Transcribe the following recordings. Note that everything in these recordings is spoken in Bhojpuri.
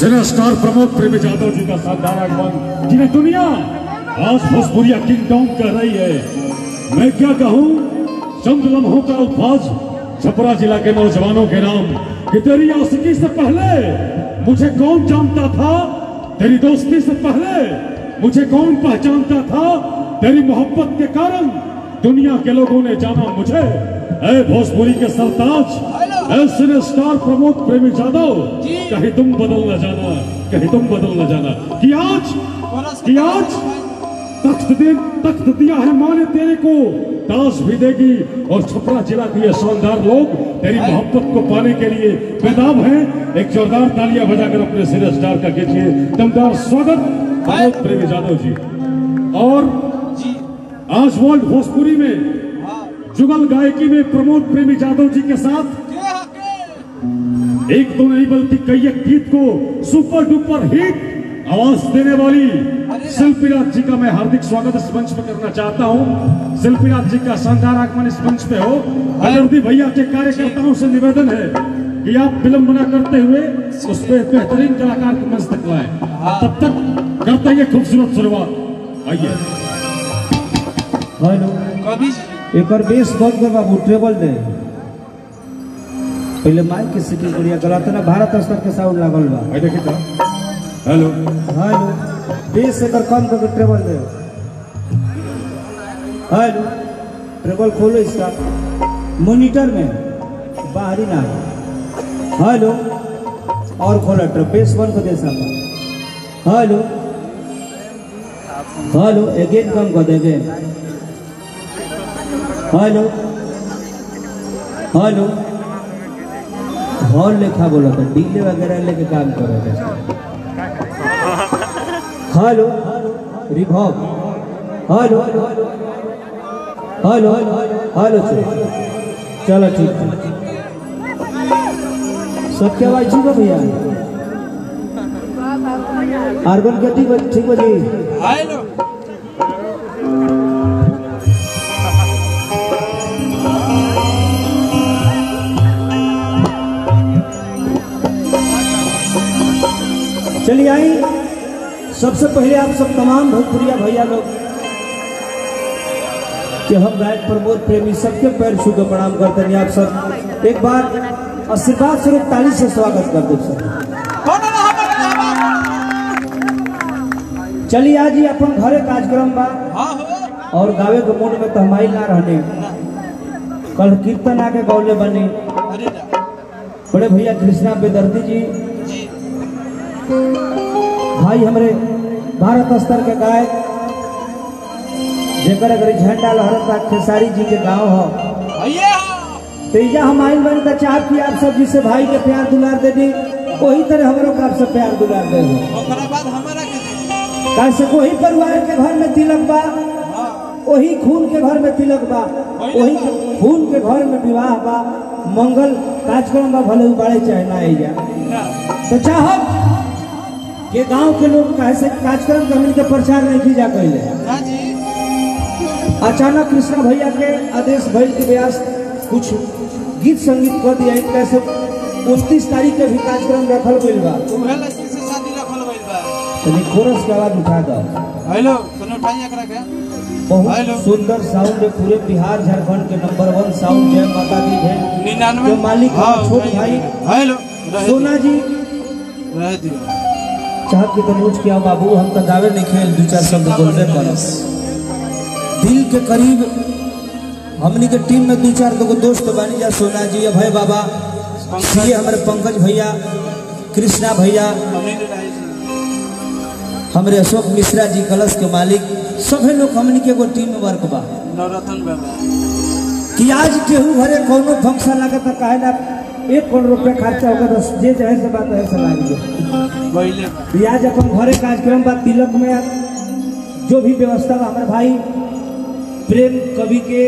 सिनेस्टार प्रमोद प्रेमी यादव जी का शानदार आगमन, जिन्हें दुनिया आज भोजपुरिया किंगडम कह रही है। मैं क्या कहूँ, चंद लम्हों का अल्फाज छपरा जिला के नौजवानों के नाम कि तेरी आशिकी से पहले मुझे कौन जानता था, तेरी दोस्ती से पहले मुझे कौन पहचानता था, तेरी मोहब्बत के कारण दुनिया के लोगों ने जाना मुझे। ऐ भोजपुरी के सरताज, ऐ सिनेस्टार प्रमोद प्रेमी यादव, कहीं तुम बदल न जाना, कहीं तुम बदल न जाना कि आज तख्त दिया है माँ ने तेरे को, ताज भी देगी। और छपरा जिला के शानदार लोग तेरी मोहब्बत को पाने के लिए बेताब हैं। एक जोरदार तालियां बजाकर अपने सिनेस्टार का कीजिए दमदार स्वागत प्रमोद प्रेमी यादव जी। और आज वर्ल्ड भोजपुरी में जुगल गायकी में प्रमोद प्रेमी यादव जी के साथ एक तो नहीं बल्कि कई एक गीत को सुपर डुपर हिट आवाज देने वाली शिल्पीराज जी का मैं हार्दिक स्वागत इस मंच पर करना चाहता हूं। शिल्पीराज जी का शानदार आगमन इस मंच पे हो। अगरदी भैया के कार्यकर्ताओं से निवेदन है कि आप विलंब न करते हुए उस पर बेहतरीन कलाकार को मंच तक लाएं। तब तक करते हैं खूबसूरत शुरुआत। आइए एक और बेस बहुत कर बाबू, ट्रेबल दे पहले माइक के सिटी बढ़िया गलत ना, भारत स्तर के साउंड लागल बा। भाई देखिए तो हेलो बेस से कम करके ट्रेबल दे। हेलो ट्रेबल खोलो इसका मॉनिटर में, बाहरी ना। हेलो और खोला ट्रेबल, बेस बंद कर दे साहब। हेलो अगेन कम कर दे। हेलो हॉल लिखा बोला था, डीले वगैरह लेके काम करो। हेलो रिभॉब, हेलो चलो ठीक है। सब क्या आवाज ठीक है भैया? आर्गन क्या ठीक है जी? हेलो चलिए आई। सबसे पहले आप सब तमाम भोजपुरिया भैया लोग कि हम गायक प्रमोद प्रेमी सबके पैर छू के प्रणाम करते हैं। आप सब एक बार आशीर्वाद स्वरूप ताली से स्वागत कर दो सर। चलिए आज ही अपन घरे कार्यक्रम बा और गावे के मूड में तो हमारी ना रहने, कल कीर्तन आके गौले बने बड़े भैया कृष्णा बेदर्दी जी भाई, हमारे भारत स्तर के गायक जेकर अगर झंडा लहरता खेसारी जी के गांव हो तेजा हम आइल बन तो चाह कि आप सब जिसे भाई के प्यार दुलार दे दी वही तरह हमरों का आप सब प्यार दुलार दे दो। कैसे वही परिवार के घर में तिलक बा, वही खून के घर में तिलक बा, वही खून के घर में विवाह बा, मंगल कार्यक्रम बा, भले उबाड़े चाहे ना आई जा। तो चाहब ये गांव के लोग कैसे कार्यक्रम का मिलकर प्रचार नहीं की जा कैले। अचानक कृष्णा भैया के आदेश भइल के व्यास कुछ गीत संगीत कर दिया। कैसे 29 तारीख के भी कार्यक्रम रखल गइल बा, तनी कोरस के आवाज उठा दो। हेलो सुनो उठाइए एकरा के। बहुत सुंदर साउंड है, पूरे बिहार झारखंड के नंबर 1 साउंड जय माता दी है 99 के मालिक छोट भाई हेलो सोना जी रह दियो। चाहत के तनुज किया बाबू, हम तो गावे नहीं खेल दो चार शब्द बोलने पर दिल के करीब हमनी के टीम में 2-4 दो दोस्त बनी जा, सोना जी, अभय बाबा, ये हमारे पंकज भैया, कृष्णा भैया, हमारे अशोक मिश्रा जी कलश के मालिक, सभी लोग हमनी के एगो टीम में वर्क बा। कि आज केहू घरे कोनो फंक्शन लगा तो कहे ना 1 करोड़ रुपया खर्चा होगा तो जे चाहे से बात है लाग गया। आज अपन घरे कार्यक्रम बा, तिलक में जो भी व्यवस्था बा हमारे भाई प्रेम कवि के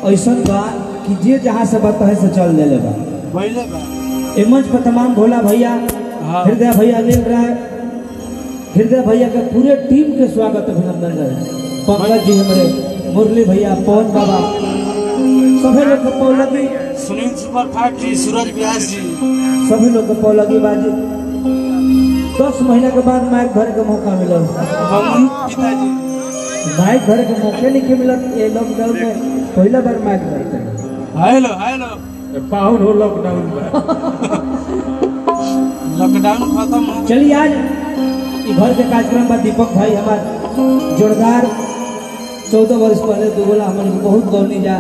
ऐसा बा कि जे जहाँ से बात है से चल दे बा। मंच पर तमाम भोला भैया, हृदय भैया, अनिल राय, हृदय भैया के पूरे टीम के स्वागत अभिनंदन रहे। पंकज जी, हमारे मुरली भैया, पवन बाबा, सभी लोग को पौलगी, सुनील सुपर फास्ट जी, सूरज व्यास जी, सभी लोग को पौलगी बाजी 10 महीना के बाद माइक धरे के मौका मिलल। पिताजी माइक धरे के मौके नहीं मिलत ये लॉकडाउन में पहला बार माइक धरते। हेलो हेलो पाहुन हो लॉकडाउन में। लॉकडाउन खत्म हो चलिए आज घर के कार्यक्रम में दीपक भाई हमारे जोरदार 14 वर्ष पहले दुगोला हमने बहुत गौनी जा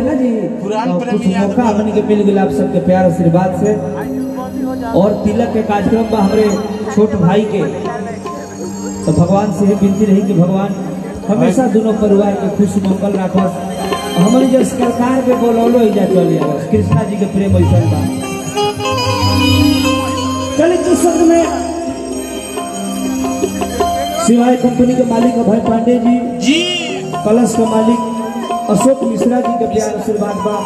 ना जी पुरान तो कुछ प्रेमी याद मौका हमने के मिल गया आप सबके प्यार आशीर्वाद से। और तिलक के कार्यक्रम में हमारे छोट भाई के तो भगवान से ही विनती रही कि भगवान हमेशा दोनों परिवार के खुश मंगल राखस। हमारी जो सरकार के बोलौलो ही जा चल कृष्णा जी के प्रेम ऐसा बा। चलिए तो शब्द में सिवाय कंपनी के मालिक अभय पांडे जी कलश के मालिक अशोक मिश्रा जी के प्यार आशीर्वाद बा।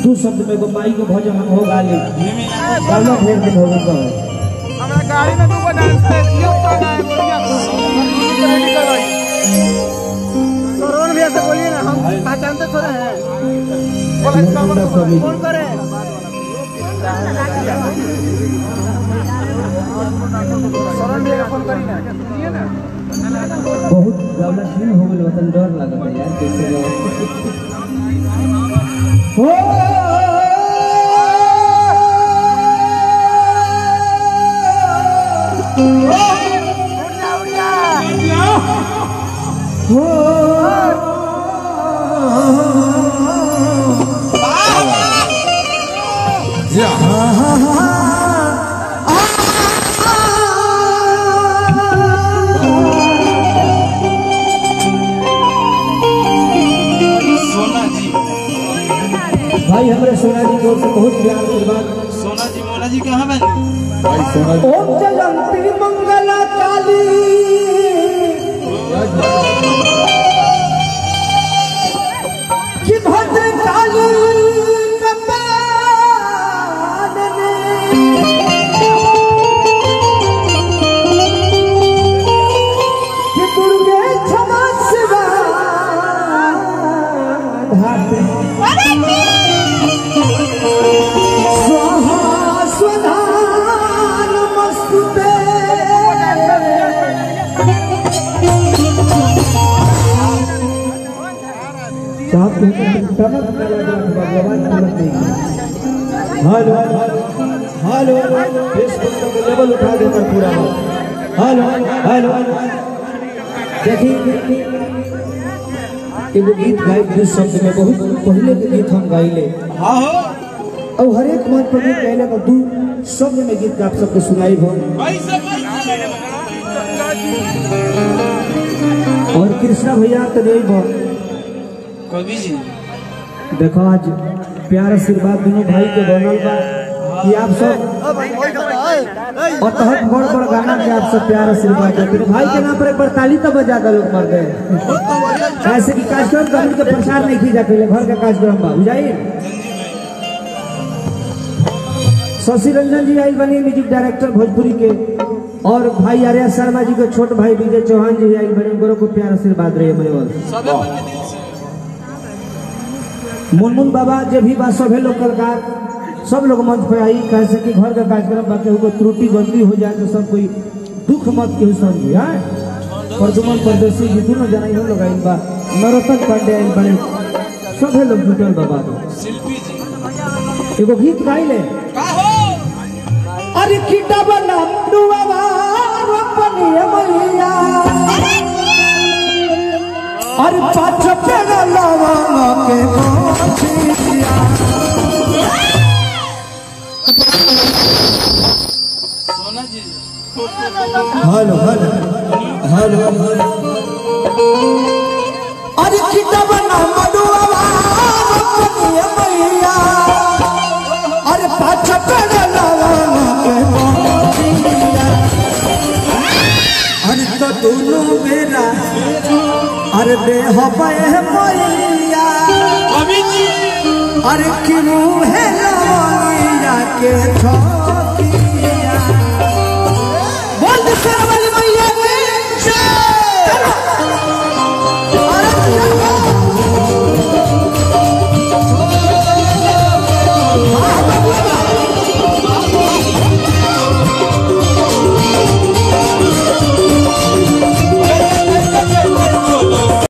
2 शब्द में माई को भजन हम हो गाले गाना ढेर दिन हो गया हमरा गाड़ी में 2 डांस पे दियो करना है बोलिए रेडी कर भाई सरोन भैया से बोलिए ना हम पहचानते थोड़े हैं बोले फोन करे सरोन भैया फोन करी ना सुनिए ना बहुत गावला दिन हो गए वतन डर लगता है यार कैसे भाई हमारे सोना जी की ओर से बहुत प्यार आशीर्वाद। सोना जी मोना जी कहाँ बने? भाई सोना ओम जयंती मंगला काली कि भद्र काली कि दुर्गे क्षमा शिवा स्वाहा स्वधा नमस्ते हेलो हेलो लेवल उठा देकर पूरा हेलो हेलो देखिए एगो गीत गाय 2 शब्द में बहुत पहले के गीत हम गाइले हाँ हो और हर एक मंच पर गीत गाइले तो 2 शब्द में गीत आप सबको सुनाई हो। और कृष्णा भैया तो नहीं हो कवि जी देखो आज प्यार आशीर्वाद दोनों भाई के बनल बा कि आप सब और तहत बड़ गाना के आप सब प्यार आशीर्वाद देते भाई के नाम पर एक बार ताली तो बजा दो लोग मर गए ऐसे कि कार्यक्रम करने के प्रचार नहीं की जाते घर का कार्यक्रम बा बुझाइए। शशि रंजन जी आई बनी म्यूजिक डायरेक्टर भोजपुरी के और भाई आर्या शर्मा जी के छोट भाई विजय चौहान जी आई बने गोरों को प्यार आशीर्वाद रहे मेरे मुनमुन बाबा जे भी बा सभी लोग कलाकार सब लोग मंच पे आई कह सके घर का कार्यक्रम बाकी कोई त्रुटि गलती हो जाए तो सब कोई दुख मत केहू समझी है। प्रदुमन परदेसी जी दोनों जना ही लोग आई बा नरोत्तम पांडे आई बड़े सभी लोग जुटल बाबा शिल्पी जी एगो गीत गाइले अरे किताब नाम दुआवा रोपनी मैया अरे पाछ पेड़ लवा के गोछिया सोना जी हेलो हेलो हेलो अरे किताब नाम दुआवा रोपनी मैया अरे पाछ पेड़ लवा के गोछिया अरे तो दोनों बेरा अरे देह पे मैया कवि जी अरे क्यों है लवैया के